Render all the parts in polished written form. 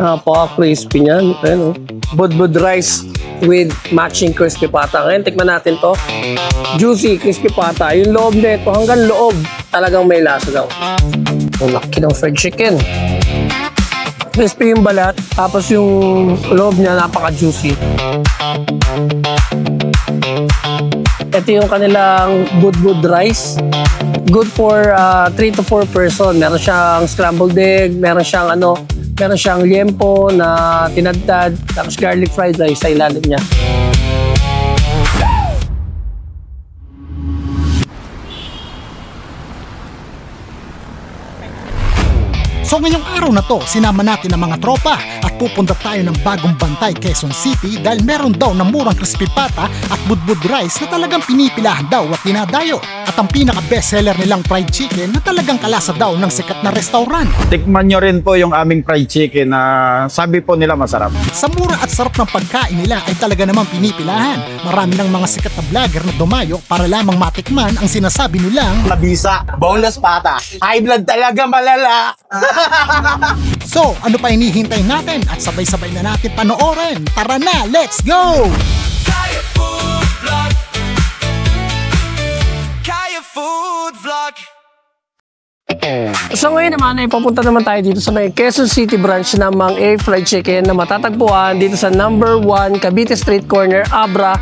Napaka-crispy niyan. Ayan, oh. Budbud rice with matching crispy pata. Ngayon, tikman natin to. Juicy, crispy pata. Yung loob nito, hanggang loob, talagang may lasa daw. Ang laki ng fried chicken. Crispy yung balat, tapos yung loob niya napaka-juicy. Ito yung kanilang budbud rice. Good for 3 to 4 person. Meron siyang scrambled egg, meron siyang liempo na tinadtad, tapos garlic fried rice sa ilalim niya. So ngayong araw na to, sinama natin ang mga tropa at pupunta tayo ng Bagong Bantay, Quezon City dahil meron daw na murang crispy pata at budbud rice na talagang pinipilahan daw at dinadayo. At ang pinaka-bestseller nilang fried chicken na talagang kalasa daw ng sikat na restaurant. Tikman nyo rin po yung aming fried chicken na sabi po nila masarap. Sa mura at sarap ng pagkain nila ay talaga namang pinipilahan. Marami ng mga sikat na vlogger na dumayo para lamang matikman ang sinasabi nilang Mabisa, boneless pata. High blood talaga malala. So, ano pa hinihintay natin at sabay-sabay na natin panoorin. Tara na, let's go! Kaya Food Vlog. Kaya Food Vlog. So ngayon naman ay papunta naman tayo dito sa may Quezon City branch ng Mang A Fried Chicken na matatagpuan dito sa number 1 Cavite Street Corner, Abra,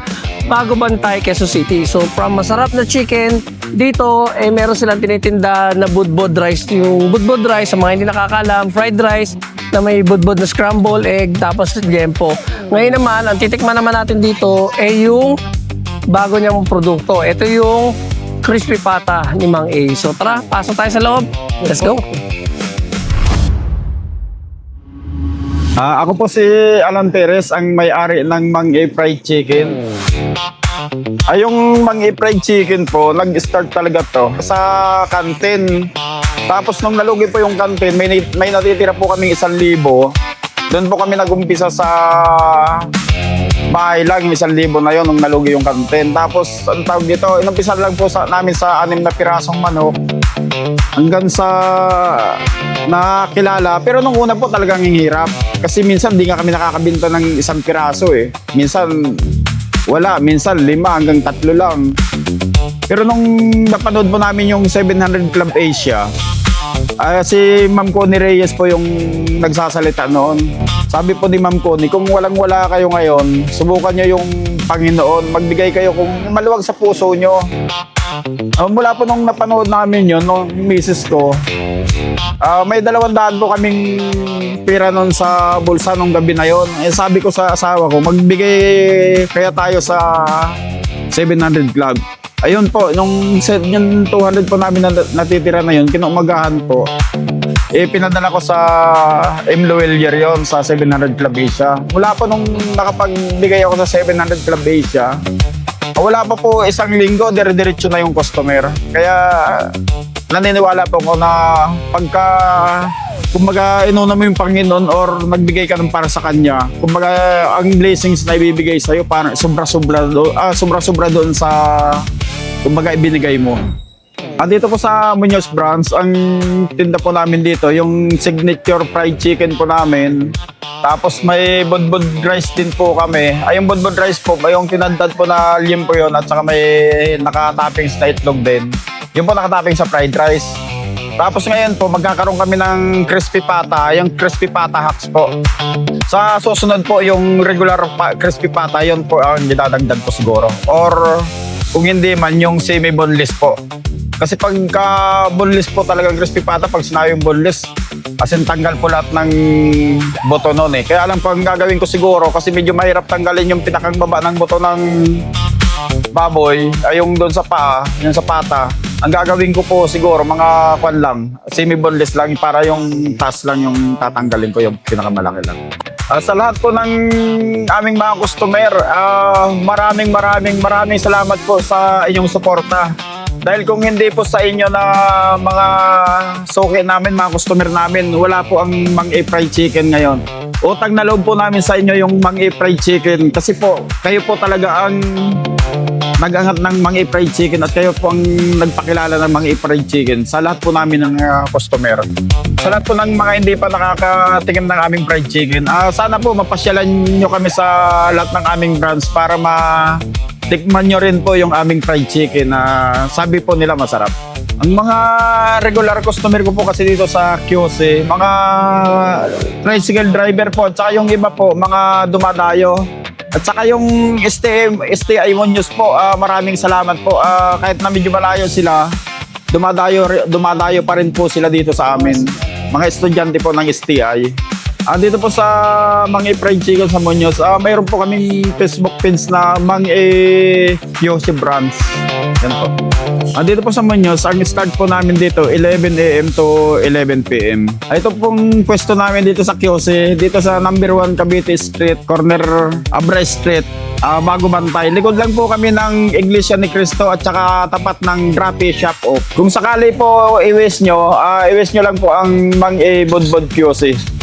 Bagong Bantay, Quezon City. So from masarap na chicken, dito eh meron silang tinitinda na budbud rice. Yung budbud rice, sa mga hindi nakakalam, fried rice na may budbud na scramble egg, tapos liempo. Ngayon naman, ang titikman naman natin dito ay yung bago niyang produkto. Ito yung crispy pata ni Mang A. So tara, pasok tayo sa loob. Let's go. Ako po si Alan Perez, ang may-ari ng Mang A Fried Chicken. Yung Mang A Fried Chicken po, nag-start talaga to sa kantin. Tapos nung nalugi po yung kantin, may natitira po kaming 1,000. Doon po kami nag-umpisa sa bahay lang, 1,000 na yon nung nalugi yung kantin. Tapos ang tawag dito, inumpisan lang po namin sa 6 na pirasong manok hanggang sa nakilala. Pero nung una po talagang hihirap. Kasi minsan di nga kami nakakabinta ng 1 piraso eh. Minsan wala, minsan 5 hanggang 3 lang. Pero nung napanood po namin yung 700 Club Asia, si Ma'am Connie Reyes po yung nagsasalita noon. Sabi po ni Ma'am Connie, kung walang-wala kayo ngayon, subukan nyo yung Panginoon. Magbigay kayo kung maluwag sa puso nyo. Mula po nung napanood namin yun, nung misis ko, may 200 po kaming pira nun sa bulsa nung gabi na yun. Sabi ko sa asawa ko, magbigay kaya tayo sa 700 Club. Ayun po, yung 200 po namin na natitira na yun, kinumagahan po, pinadala ko sa M. Loelier yon sa 700 Club Asia. Mula po nung nakapagbigay ako sa 700 Club Asia, wala pa po 1 linggo, dire-diretso na yung customer. Kaya naniniwala po ko na pagka kumbaga inuna mo yung Panginoon or nagbigay ka ng para sa Kanya, kumbaga ang blessings na ibibigay sa'yo parang sobra-sobra doon sa kumbaga ibinigay mo. Dito po sa Muñoz Branch, ang tinda po namin dito, yung signature fried chicken po namin. Tapos may budbud rice din po kami. Yung budbud rice po, yung tinadtad po na liempo yun at saka may nakatoppings na itlog din. Yung po nakatoppings sa fried rice. Tapos ngayon po, magkakaroon kami ng crispy pata, yung crispy pata hacks po. Sa susunod po, yung regular crispy pata, yun po ang dinadagdag po siguro. Or kung hindi man, yung semi-boneless po. Kasi pagka boneless po talagang crispy pata, pag sinabi yung boneless, as in tanggal po lahat ng buto nun eh. Kaya alam po ang gagawin ko siguro, kasi medyo mahirap tanggalin yung pinakang baba ng buto ng baboy, ay yung doon sa paa, yung sa pata. Ang gagawin ko po siguro, mga kwan lang, semi-boneless lang, para yung taas lang yung tatanggalin ko, yung pinakamalaki lang. Sa lahat po ng aming mga customer, maraming salamat po sa inyong suporta. Dahil kung hindi po sa inyo na mga suki namin, mga customer namin, wala po ang Mang A Fried Chicken ngayon. Utang na loob po namin sa inyo yung Mang A Fried Chicken kasi po, kayo po talaga ang nag-angat ng Mang E Fried Chicken at kayo po ang nagpakilala ng Mang E Fried Chicken sa lahat po namin ng customer. Sa lahat po ng mga hindi pa nakakatikim ng aming fried chicken, sana po mapasyalan nyo kami sa lahat ng aming brands para tikman nyo rin po yung aming fried chicken na sabi po nila masarap. Ang mga regular customer ko po kasi dito sa QC, mga tricycle driver po, at saka yung iba po, mga dumadayo. At saka yung STI News po, maraming salamat po. Kahit na medyo malayo sila, dumadayo pa rin po sila dito sa amin. Mga estudyante po ng STI. Dito po sa Mang E Fried Chicken sa Muñoz, mayroon po kaming Facebook page na Mang E QC Brands. Yan po. Dito po sa Muñoz, ang start po namin dito 11 AM to 11 PM. Ito pong pwesto namin dito sa QC, dito sa number 1 Cavite Street, corner Abra Street, Bago Bantay. Likod lang po kami ng Iglesia ni Cristo at saka tapat ng Grape Shop Off. Kung sakali po i-wish nyo lang po ang Mang E Budbud QC.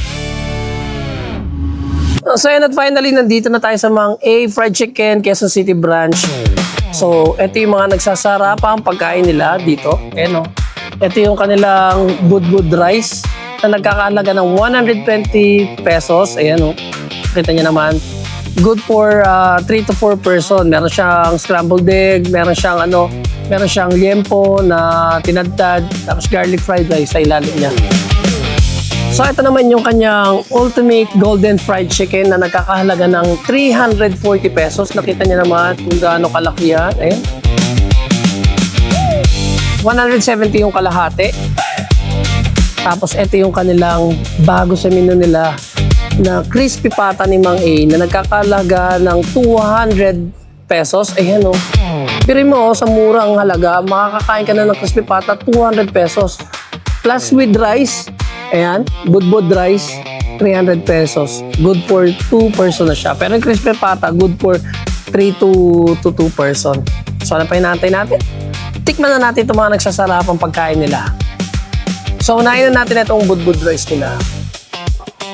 So yun, at finally, nandito na tayo sa Mang A Fried Chicken, Quezon City Branch. So, ito yung mga nagsasarapang pagkain nila dito. Ayan, oh. Ito yung kanilang budbud rice na nagkakahalaga ng 120 pesos. Ayan, oh. Kita nyo naman. Good for 3 to 4 person. Meron siyang scrambled egg, meron siyang liempo na tinadtad, tapos garlic fried rice sa ilalim niya. So ito naman yung kanyang ultimate golden fried chicken na nagkakahalaga ng 340 pesos. Nakita niyo naman kung gaano kalaki yan. Ayan. 170 yung kalahati. Tapos ito yung kanilang bago sa menu nila na crispy pata ni Mang A na nagkakahalaga ng 200 pesos. Ayan o. Pero mo, sa murang halaga, makakakain ka na ng crispy pata 200 pesos. Plus with rice. Ayan, budbud rice, 300 pesos. Good for 2 person na siya. Pero yung crispy pata, good for 3 to 2 person. So, ano pa hinahantay natin? Tikman na natin itong mga nagsasarapang pagkain nila. So, unahin na natin itong budbud rice nila.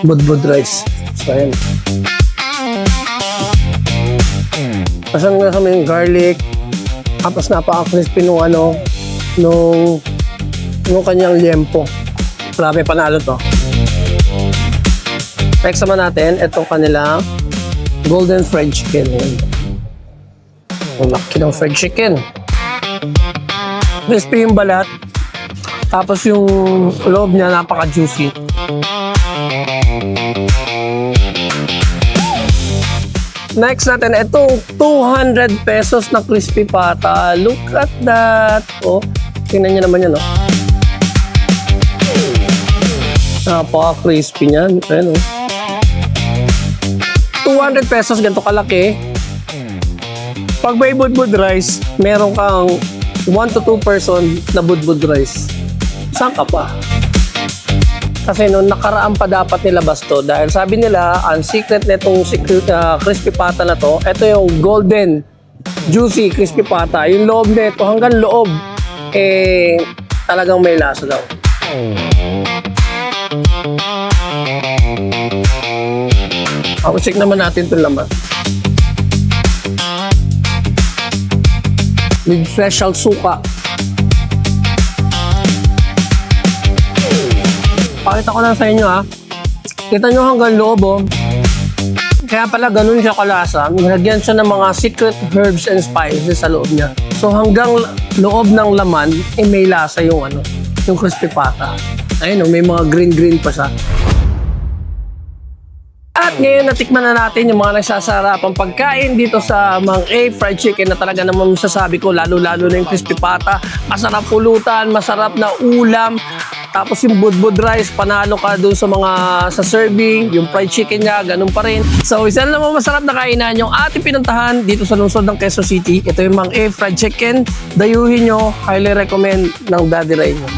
Budbud rice. So, ayan. Pasan nga kami yung garlic. Tapos napaka-crispy nung kanyang liempo. Grabe, panalo to. Next naman natin, itong kanilang golden fried chicken. Ang laki ng fried chicken. Crispy yung balat. Tapos yung loob niya napaka-juicy. Next natin, itong 200 pesos na crispy pata. Look at that. Oh, tingnan niyo naman yan, oh. Napaka-crispy niyan. Ayan, oh. 200 pesos, ganito kalaki. Pag may budbud rice, meron kang 1 to 2 person na budbud rice. Saan ka pa? Kasi nung nakaraan pa dapat nilabas to dahil sabi nila, ang secret nitong crispy pata na to, ito yung golden, juicy crispy pata. Yung loob nito hanggang loob, talagang may lasa daw. Check naman natin itong laman. With special suka. Pakita ko lang sa inyo, ha. Kita nyo hanggang loob, oh. Kaya pala ganun siya kalasa. Nilagyan siya ng mga secret herbs and spices sa loob niya. So hanggang loob ng laman, may lasa yung crispy pata. Ayun, may mga green pa siya. At ngayon, natikman na natin yung mga nagsasarapang pagkain dito sa Mang A Fried Chicken na talaga naman masasabi ko, lalo-lalo na yung crispy pata. Masarap pulutan, masarap na ulam. Tapos yung budbud rice, panalo ka dun sa sa serving. Yung fried chicken niya, ganun pa rin. So, isa na naman masarap na kainan yung ating pinuntahan dito sa lungsod ng Quezon City. Ito yung Mang A Fried Chicken. Dayuhin nyo, highly recommend ng Daddy Ray nyo.